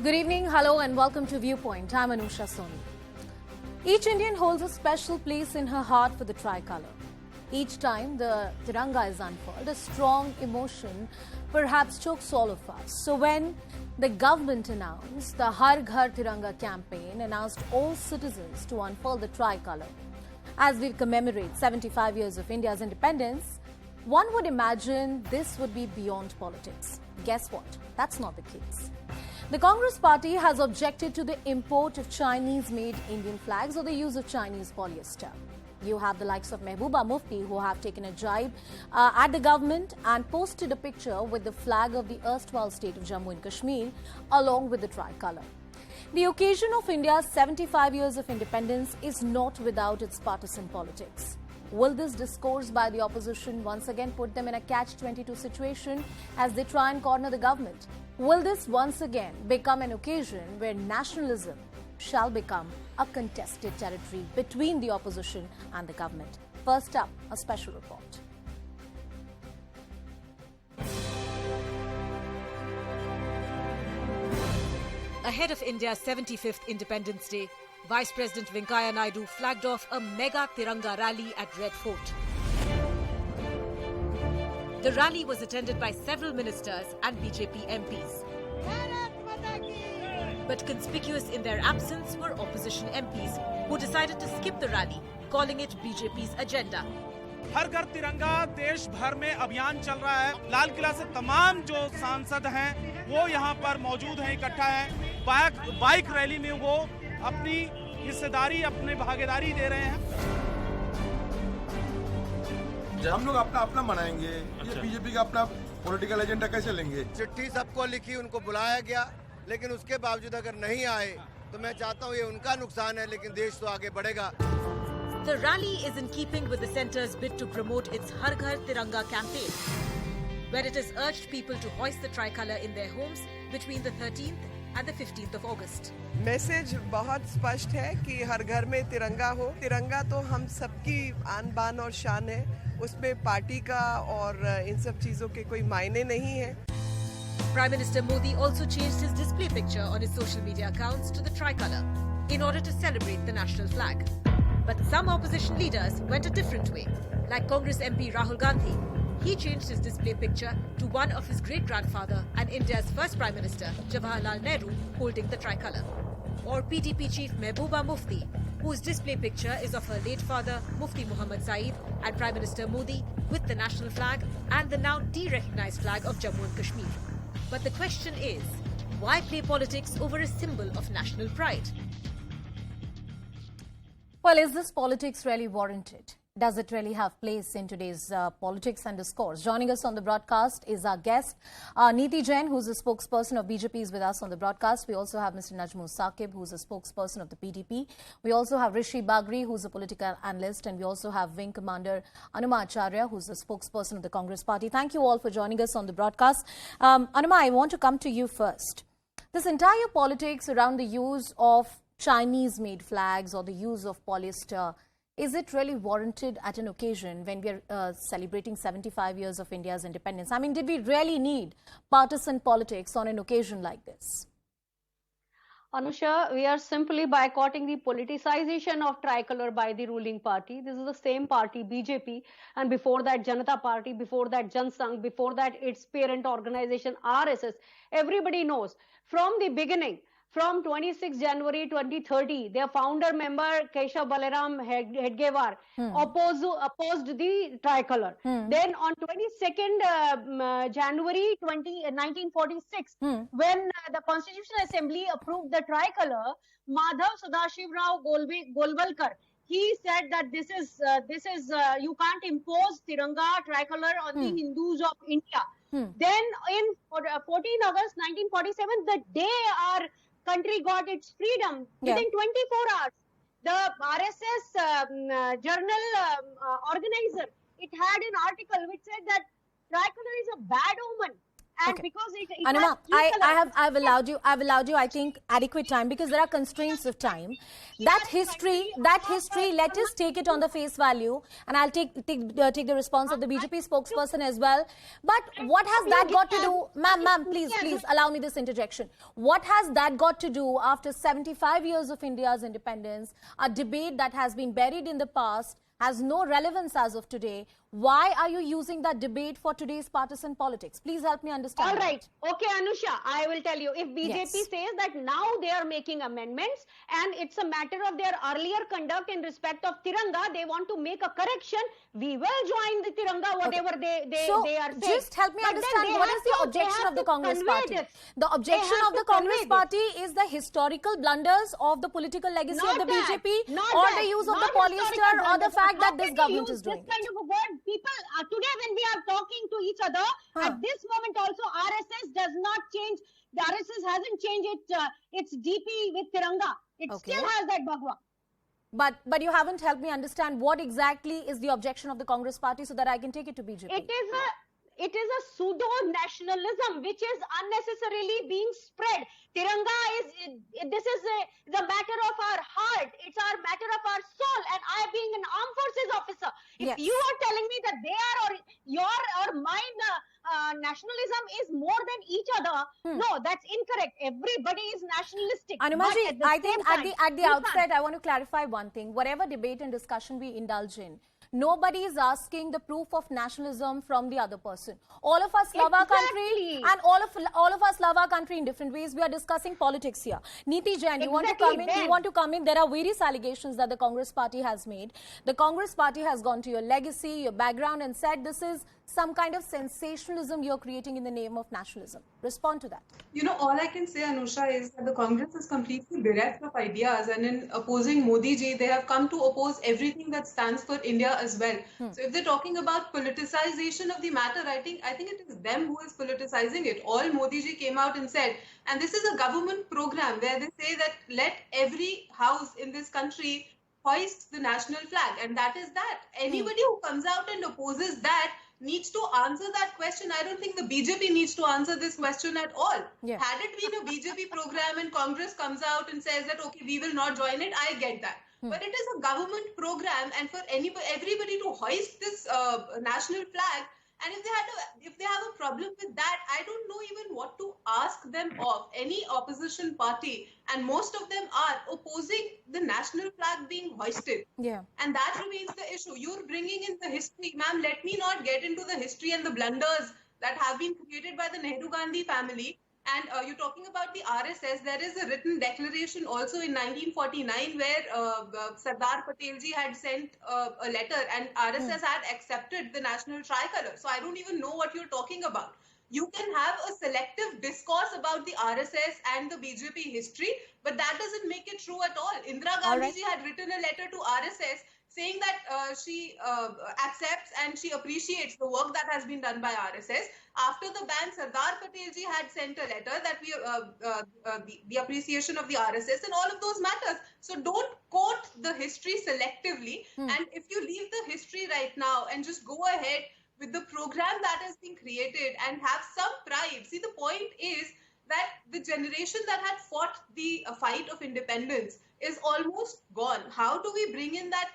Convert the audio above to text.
Good evening, hello and welcome to Viewpoint. I'm Anuma Soni. Each Indian holds a special place in her heart for the tricolour. Each time the Tiranga is unfurled, a strong emotion perhaps chokes all of us. So when the government announced the Har Ghar Tiranga campaign and asked all citizens to unfurl the tricolour as we commemorate 75 years of India's independence, one would imagine this would be beyond politics. Guess what? That's not the case. The Congress party has objected to the import of Chinese-made Indian flags or the use of Chinese polyester. You have the likes of Mehbooba Mufti who have taken a jibe at the government and posted a picture with the flag of the erstwhile state of Jammu and Kashmir along with the tricolour. The occasion of India's 75 years of independence is not without its partisan politics. Will this discourse by the opposition once again put them in a catch-22 situation as they try and corner the government? Will this once again become an occasion where nationalism shall become a contested territory between the opposition and the government? First up, a special report. Ahead of India's 75th Independence Day, Vice President Venkaiah Naidu flagged off a mega Tiranga rally at Red Fort. The rally was attended by several ministers and BJP MPs. But conspicuous in their absence were opposition MPs who decided to skip the rally, calling it BJP's agenda. हर घर तिरंगा देश भर में अभियान चल रहा है। लाल किला से तमाम जो सांसद हैं वो यहाँ पर मौजूद हैं, इकट्ठा हैं। बाइक रैली में वो अपनी हिस्सेदारी, अपनी भागीदारी दे रहे हैं। हम लोग अपना अपना मनाएंगे। ये बीजेपी का अपना पॉलिटिकल एजेंडा कैसे लेंगे? चिट्ठी सबको लिखी, उनको बुलाया गया, लेकिन उसके बावजूद अगर नहीं आए तो मैं चाहता हूँ ये उनका नुकसान है, लेकिन देश तो आगे बढ़ेगा। The rally is in keeping with the centre's bid to promote its Har Ghar Tiranga campaign, where it has urged people to hoist the tricolour in their homes between the 13th and the 15th of August. Message बहुत स्पष्ट है कि हर घर में तिरंगा हो। तिरंगा तो हम सबकी आन बान और शान है, उसमें पार्टी का और इन सब चीजों के कोई मायने नहीं है। Prime Minister Modi also changed his display picture on his social media accounts to the tricolour in order to celebrate the national flag. But some opposition leaders went a different way. Like Congress MP Rahul Gandhi, he changed his display picture to one of his great-grandfather and India's first Prime Minister, Jawaharlal Nehru, holding the tricolour. Or PDP chief Mehbooba Mufti, whose display picture is of her late father, Mufti Muhammad Saeed, and Prime Minister Modi with the national flag and the now de-recognised flag of Jammu and Kashmir. But the question is, why play politics over a symbol of national pride? Well, is this politics really warranted? Does it really have place in today's politics and discourse? Joining us on the broadcast is our guest, Niti Jain, who's a spokesperson of BJP, is with us on the broadcast. We also have Mr. Najmul Saqib, who's a spokesperson of the PDP. We also have Rishi Bagri, who's a political analyst, and we also have Wing Commander Anuma Acharya, who's a spokesperson of the Congress party. Thank you all for joining us on the broadcast. Anuma, I want to come to you first. This entire politics around the use of Chinese-made flags or the use of polyester, is it really warranted at an occasion when we are celebrating 75 years of India's independence? I mean, did we really need partisan politics on an occasion like this? Anusha, we are simply boycotting the politicization of tricolour by the ruling party. This is the same party, BJP, and before that Janata Party, before that Jan Sangh, before that its parent organization RSS. Everybody knows from the beginning, from 26 January 2030, their founder member Keshav Balaram Hedgewar opposed the tricolour. Then on 22nd January 1946, when the Constitutional Assembly approved the tricolour, Madhav Sadashiv Rao Golwalkar, he said that this is you can't impose Tiranga tricolour on the Hindus of India. Then in 14 August 1947, the day our country got its freedom, within 24 hours, the RSS journal organizer, it had an article which said that tricolour is a bad omen. And Okay. because it Anuma, has three colors. I've allowed you, I think, adequate time because there are constraints of time. That history, let us take it on the face value, and I'll take the response of the BJP spokesperson as well. But what has that got to do, ma'am, please allow me this interjection. What has that got to do after 75 years of India's independence, a debate that has been buried in the past, has no relevance as of today? Why are you using that debate for today's partisan politics? Please help me understand. All right. Okay, Anusha, I will tell you. If BJP says that now they are making amendments and it's a matter of their earlier conduct in respect of Tiranga, they want to make a correction, we will join the Tiranga, whatever they are saying. Just help me But understand, then what is the objection of the Congress party? The objection of the Congress party is the historical blunders of the political legacy of the BJP, or the use of the polyester, or the fact that this government is doing this kind of a word. People, today when we are talking to each other, at this moment also RSS does not change. The RSS hasn't changed its DP with Tiranga. It still has that Bhagwa. But you haven't helped me understand what exactly is the objection of the Congress party so that I can take it to BJP. It is a pseudo-nationalism which is unnecessarily being spread. Tiranga this is the matter of our heart. It's our matter of our soul. And I, being an armed forces officer, if you are telling me that their or your or mine nationalism is more than each other, no, that's incorrect. Everybody is nationalistic. Anumaji, I think at the outset, I want to clarify one thing. Whatever debate and discussion we indulge in, nobody is asking the proof of nationalism from the other person. All of us love our country, and all of us love our country in different ways. We are discussing politics here. Niti, Jain, you want to come in? You want to come in? There are various allegations that the Congress party has made. The Congress party has gone to your legacy, your background, and said this is some kind of sensationalism you're creating in the name of nationalism. Respond to that. You know, all I can say, Anusha, is that the Congress is completely bereft of ideas, and in opposing Modi ji, they have come to oppose everything that stands for India as well. So if they're talking about politicization of the matter, I think it is them who is politicizing it. All Modi ji came out and said, and this is a government program where they say that let every house in this country hoist the national flag, and that is that. Anybody who comes out and opposes that needs to answer that question. I don't think the BJP needs to answer this question at all. Had it been a BJP program and Congress comes out and says that, okay, we will not join it, I get that. But it is a government program, and for everybody to hoist this national flag, and if they have a problem with that, I don't know even what to ask them of. Any opposition party, and most of them are opposing the national flag being hoisted. And that remains the issue. You're bringing in the history. Ma'am, let me not get into the history and the blunders that have been created by the Nehru-Gandhi family. And you're talking about the RSS. There is a written declaration also in 1949 where Sardar Patelji had sent a letter, and RSS had accepted the national tricolour. So I don't even know what you're talking about. You can have a selective discourse about the RSS and the BJP history, but that doesn't make it true at all. Indira Gandhi ji had written a letter to RSS saying that she accepts and she appreciates the work that has been done by RSS. After the ban, Sardar Patelji had sent a letter that the appreciation of the RSS and all of those matters. So don't quote the history selectively. And if you leave the history right now and just go ahead with the program that has been created and have some pride. See, the point is that the generation that had fought the fight of independence is almost gone. How do we bring in that